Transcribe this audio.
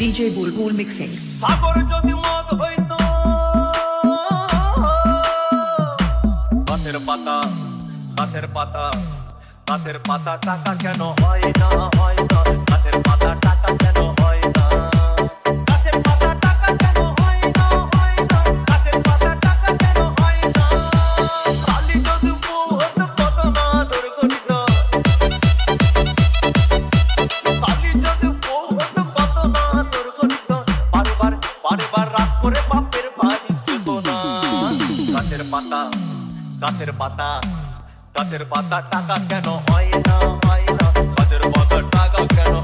DJ Bulbul Mixing. সাগর যদি মদ হইতো গাছের পাতা গাছের পাতা গাছের পাতা টাকা কেন হয় না হয় না গাছের পাতা টাকা কেন হয় না গাছের পাতা টাকা কেন হয় না হয় না গাছের পাতা টাকা কেন হয় না খালি যদি বউ হতো কত না আদর করিত খালি যদি বউ হতো কত না আদর করিত বারবার বারবার রাত করে বাপের বাড়ি যেত না গাছের পাতা গাছের পাতা গাছের পাতা টাকা কেন হয় না হয় না গাছের পাতা টাকা কেন